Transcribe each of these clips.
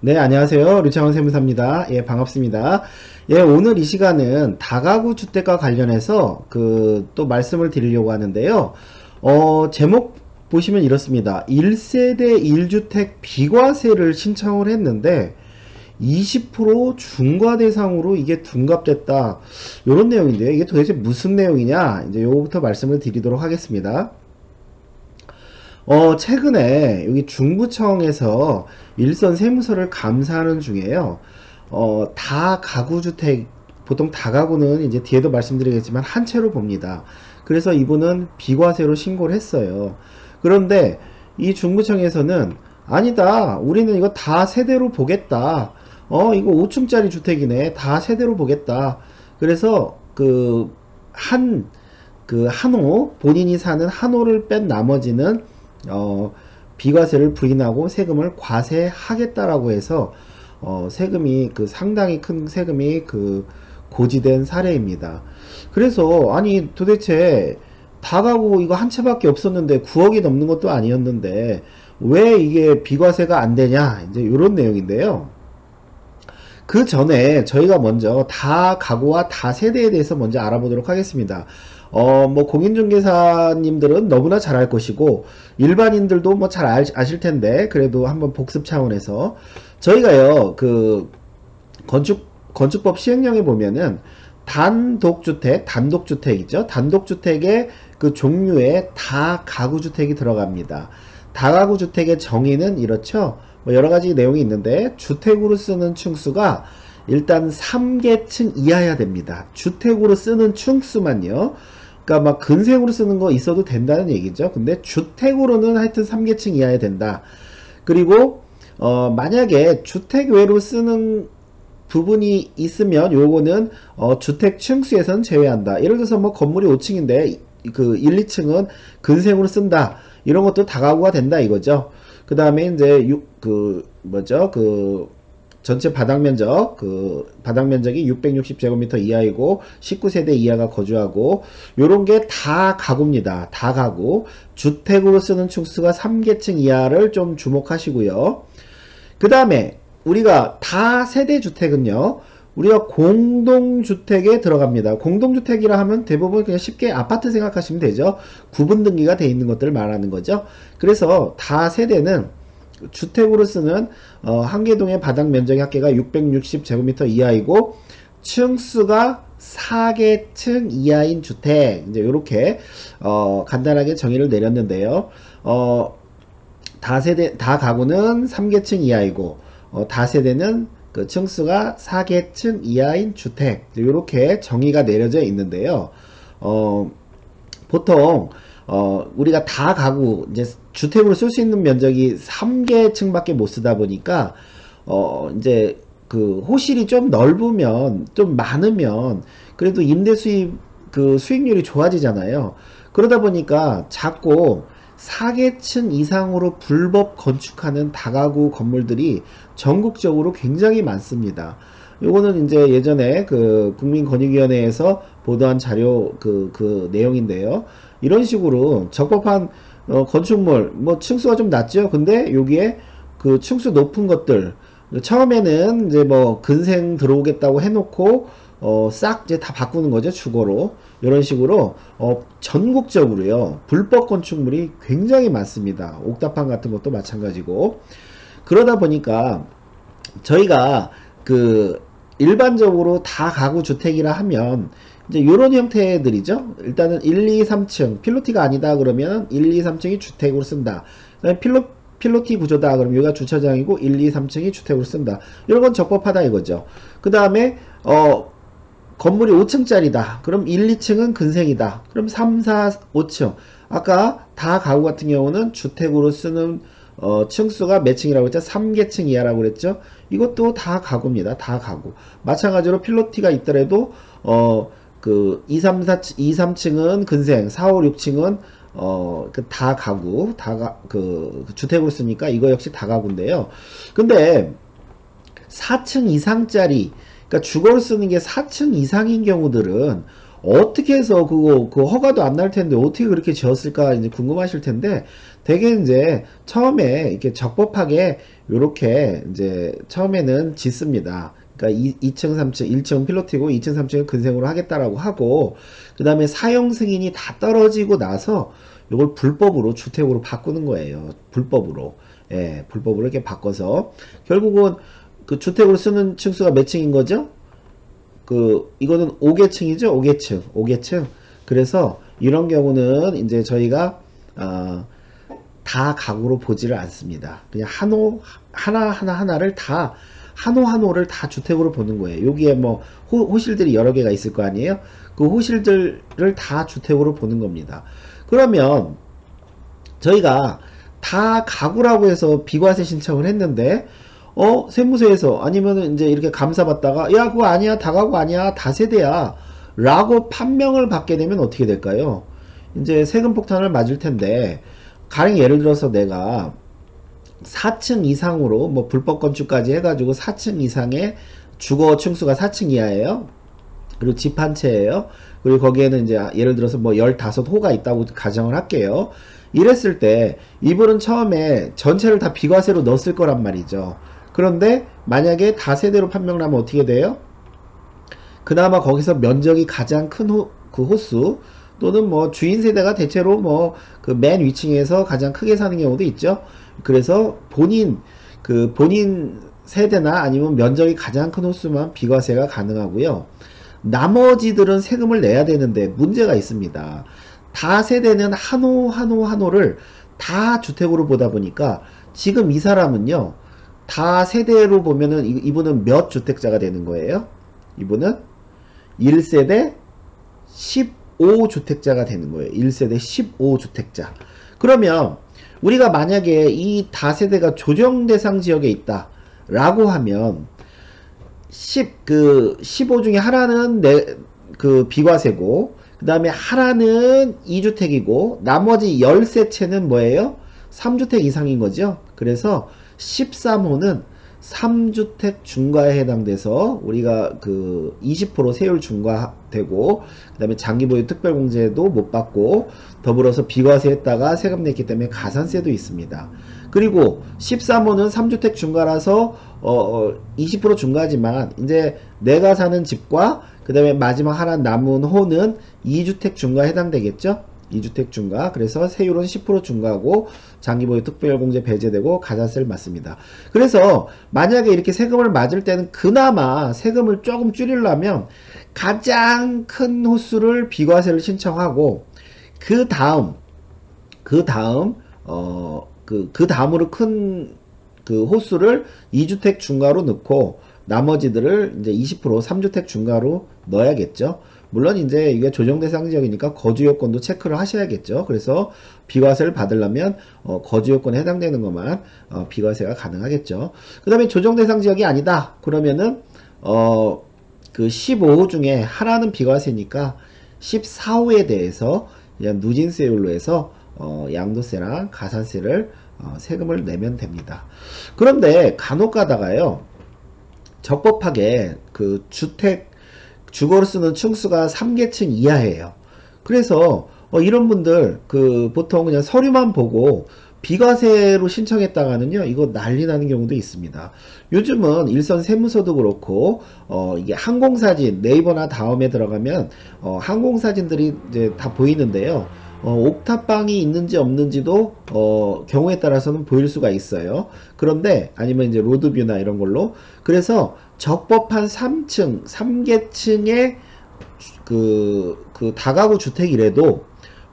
네, 안녕하세요. 류창원 세무사입니다. 예, 반갑습니다. 예, 오늘 이 시간은 다가구 주택과 관련해서 또 말씀을 드리려고 하는데요. 제목 보시면 이렇습니다. 1세대 1주택 비과세를 신청을 했는데 20% 중과 대상으로 이게 둔갑됐다. 이런 내용인데요. 이게 도대체 무슨 내용이냐? 이제 요거부터 말씀을 드리도록 하겠습니다. 최근에 여기 중부청에서 일선 세무서를 감사하는 중에요. 다가구주택, 보통 다가구는 이제 뒤에도 말씀드리겠지만 한 채로 봅니다. 그래서 이분은 비과세로 신고를 했어요. 그런데 이 중부청에서는 아니다. 우리는 이거 다 세대로 보겠다. 이거 5층짜리 주택이네. 다 세대로 보겠다. 그래서 한 호, 본인이 사는 한 호를 뺀 나머지는 비과세를 부인하고 세금을 과세하겠다라고 해서 세금이 상당히 큰 세금이 고지된 사례입니다. 그래서 아니 도대체 다가구 이거 한 채밖에 없었는데 9억이 넘는 것도 아니었는데 왜 이게 비과세가 안 되냐, 이제 이런 내용인데요. 그 전에 저희가 먼저 다가구와 다세대에 대해서 먼저 알아보도록 하겠습니다. 뭐 공인중개사님들은 너무나 잘 알 것이고 일반인들도 뭐 잘 아실 텐데 그래도 한번 복습 차원에서 저희가요 건축법 시행령에 보면은 단독주택이죠. 단독주택의 그 종류에 다가구주택이 들어갑니다. 다가구주택의 정의는 이렇죠. 뭐 여러가지 내용이 있는데 주택으로 쓰는 층수가 일단 3계층 이하여야 됩니다. 주택으로 쓰는 층수만요. 그러니까 막 근생으로 쓰는 거 있어도 된다는 얘기죠. 근데 주택으로는 하여튼 3계층 이하여야 된다. 그리고 만약에 주택 외로 쓰는 부분이 있으면 요거는 주택 층수에서는 제외한다. 예를 들어서 뭐 건물이 5층인데 1, 2층은 근생으로 쓴다. 이런 것도 다가구가 된다 이거죠. 그 다음에 이제 전체 바닥 면적이 660제곱미터 이하이고 19세대 이하가 거주하고 요런 게 다 가구입니다. 다 가구. 주택으로 쓰는 층수가 3계층 이하를 좀 주목하시고요. 그 다음에 우리가 다세대 주택은요. 우리가 공동주택에 들어갑니다. 공동주택이라 하면 대부분 그냥 쉽게 아파트 생각하시면 되죠. 구분 등기가 돼 있는 것들을 말하는 거죠. 그래서 다세대는 주택으로 쓰는 한계동의 바닥 면적의 합계가 660제곱미터 이하이고 층수가 4계층 이하인 주택. 이제 이렇게 간단하게 정의를 내렸는데요. 다가구는 3계층 이하이고 다세대는 그 층수가 4계층 이하인 주택. 이렇게 정의가 내려져 있는데요. 보통 우리가 다 가구 이제 주택으로 쓸 수 있는 면적이 3계층밖에 못 쓰다 보니까 이제 호실이 좀 넓으면 좀 많으면 그래도 임대 수입 수익률이 좋아지잖아요. 그러다 보니까 자꾸 4계층 이상으로 불법 건축하는 다가구 건물들이 전국적으로 굉장히 많습니다. 요거는 이제 예전에 국민권익위원회에서 보도한 자료 내용인데요. 이런 식으로 적법한 건축물 뭐 층수가 좀 낮죠. 근데 여기에 층수 높은 것들 처음에는 이제 뭐 근생 들어오겠다고 해놓고 싹 이제 다 바꾸는 거죠. 주거로. 이런 식으로 전국적으로요 불법 건축물이 굉장히 많습니다. 옥탑방 같은 것도 마찬가지고. 그러다 보니까 저희가 일반적으로 다 가구 주택이라 하면 이제 이런 형태들이죠. 일단은 1, 2, 3층 필로티가 아니다 그러면 1, 2, 3층이 주택으로 쓴다. 그다음에 필로티 구조다 그러면 여기가 주차장이고 1, 2, 3층이 주택으로 쓴다. 이런 건 적법하다 이거죠. 그 다음에 건물이 5층짜리다. 그럼 1, 2층은 근생이다. 그럼 3, 4, 5층. 아까 다 가구 같은 경우는 주택으로 쓰는 층수가 몇 층이라고 했죠? 3계층 이하라고 그랬죠? 이것도 다 가구입니다. 다 가구. 마찬가지로 필로티가 있더라도 2, 3, 3층은 근생, 4, 5, 6층은 다 가구, 주택으로 쓰니까 이거 역시 다 가구인데요. 근데 4층 이상짜리, 그러니까 주거로 쓰는 게 4층 이상인 경우들은 어떻게 해서 그거 허가도 안 날 텐데 어떻게 그렇게 지었을까 이제 궁금하실 텐데 되게 이제 처음에 이렇게 적법하게 요렇게 이제 처음에는 짓습니다. 그러니까 2층, 3층, 1층 필로티고 2층, 3층을 근생으로 하겠다라고 하고 그 다음에 사용 승인이 다 떨어지고 나서 요걸 불법으로 주택으로 바꾸는 거예요. 불법으로. 예, 불법으로 이렇게 바꿔서 결국은 그 주택으로 쓰는 층수가 몇 층인 거죠? 이거는 5계층이죠? 5계층. 5계층. 그래서 이런 경우는 이제 저희가 다 가구로 보지를 않습니다. 그냥 하나를 다 한 호 를 다 주택으로 보는 거예요. 여기에 뭐 호실들이 여러 개가 있을 거 아니에요? 그 호실들을 다 주택으로 보는 겁니다. 그러면 저희가 다 가구라고 해서 비과세 신청을 했는데 세무서에서 아니면은 이제 이렇게 감사받다가 야 그거 아니야 다가구 아니야 다세대야 라고 판명을 받게 되면 어떻게 될까요? 이제 세금 폭탄을 맞을 텐데 가령 예를 들어서 내가 4층 이상으로 뭐 불법 건축까지 해가지고 4층 이상의 주거 층수가 4층 이하예요. 그리고 집 한 채예요. 그리고 거기에는 이제 예를 들어서 뭐 15호가 있다고 가정을 할게요. 이랬을 때 이분은 처음에 전체를 다 비과세로 넣었을 거란 말이죠. 그런데 만약에 다세대로 판명을 하면 어떻게 돼요? 그나마 거기서 면적이 가장 큰 그 호수 또는 뭐 주인 세대가 대체로 뭐 그 맨 위층에서 가장 크게 사는 경우도 있죠. 그래서 본인 세대나 아니면 면적이 가장 큰 호수만 비과세가 가능하고요. 나머지들은 세금을 내야 되는데 문제가 있습니다. 다 세대는 한 호를 다 주택으로 보다 보니까 지금 이 사람은요. 다 세대로 보면은 이분은 몇 주택자가 되는 거예요? 이분은 1세대 15주택자가 되는 거예요. 1세대 15주택자. 그러면 우리가 만약에 이 다세대가 조정 대상 지역에 있다 라고 하면 15 중에 하나는 비과세고 그 다음에 하나는 2주택이고 나머지 13채는 뭐예요? 3주택 이상인 거죠. 그래서 13호는 3주택 중과에 해당돼서 우리가 20% 세율 중과되고 그 다음에 장기보유 특별공제도 못 받고 더불어서 비과세 했다가 세금 냈기 때문에 가산세도 있습니다. 그리고 13호는 3주택 중과라서 20% 중과지만 이제 내가 사는 집과 그 다음에 마지막 하나 남은 호는 2주택 중과에 해당되겠죠. 2주택 중과. 그래서 세율은 10% 중과하고 장기보유 특별공제 배제되고 가산세를 맞습니다. 그래서 만약에 이렇게 세금을 맞을 때는 그나마 세금을 조금 줄이려면 가장 큰 호수를 비과세를 신청하고 그 다음으로 큰 호수를 2주택 중과로 넣고 나머지들을 이제 20% 3주택 중과로 넣어야겠죠. 물론 이제 이게 조정 대상 지역이니까 거주 요건도 체크를 하셔야겠죠. 그래서 비과세를 받으려면 거주 요건에 해당되는 것만 비과세가 가능하겠죠. 그 다음에 조정 대상 지역이 아니다. 그러면은 15호 중에 하나는 비과세니까 14호에 대해서 그냥 누진세율로 해서 양도세랑 가산세를 세금을 내면 됩니다. 그런데 간혹 가다가요. 적법하게 주거로 쓰는 층수가 3계층 이하예요. 그래서 이런 분들 보통 그냥 서류만 보고 비과세로 신청했다가는요 이거 난리 나는 경우도 있습니다. 요즘은 일선 세무서도 그렇고 이게 항공사진 네이버나 다음에 들어가면 항공사진들이 이제 다 보이는데요. 옥탑방이 있는지 없는지도 경우에 따라서는 보일 수가 있어요. 그런데 아니면 이제 로드뷰나 이런 걸로 그래서 적법한 3층 3계층의 다가구 주택이라도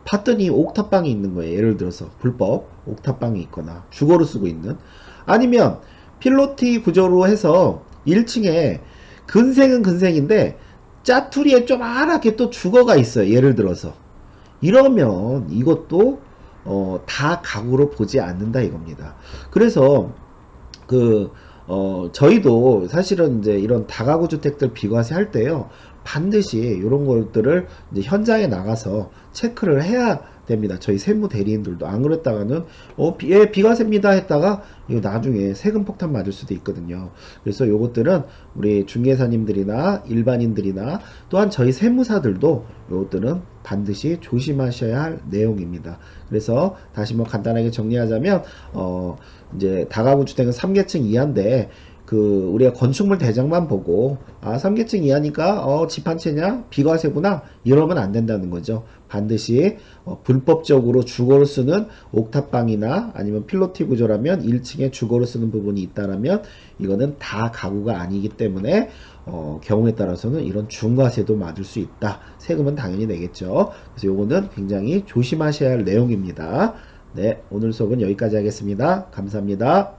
봤더니 옥탑방이 있는 거예요. 예를 들어서 불법 옥탑방이 있거나 주거로 쓰고 있는 아니면 필로티 구조로 해서 1층에 근생은 근생인데 짜투리에 조그맣게 또 주거가 있어요. 예를 들어서 이러면 이것도 다 가구로 보지 않는다 이겁니다. 그래서 저희도 사실은 이제 이런 다가구 주택들 비과세 할 때요 반드시 이런 것들을 이제 현장에 나가서 체크를 해야 됩니다. 저희 세무 대리인들도. 안 그랬다가는 예, 비과세입니다 했다가 이거 나중에 세금 폭탄 맞을 수도 있거든요. 그래서 요것들은 우리 중개사님들이나 일반인들이나 또한 저희 세무사들도 요것들은 반드시 조심하셔야 할 내용입니다. 그래서 다시 뭐 간단하게 정리하자면 이제 다가구 주택은 3계층 이하인데 우리가 건축물 대장만 보고 3계층 이하니까 집 한 채냐 비과세구나 이러면 안 된다는 거죠. 반드시 불법적으로 주거로 쓰는 옥탑방이나 아니면 필로티 구조라면 1층에 주거로 쓰는 부분이 있다라면 이거는 다 가구가 아니기 때문에 경우에 따라서는 이런 중과세도 맞을 수 있다. 세금은 당연히 내겠죠. 그래서 요거는 굉장히 조심하셔야 할 내용입니다. 네, 오늘 수업은 여기까지 하겠습니다. 감사합니다.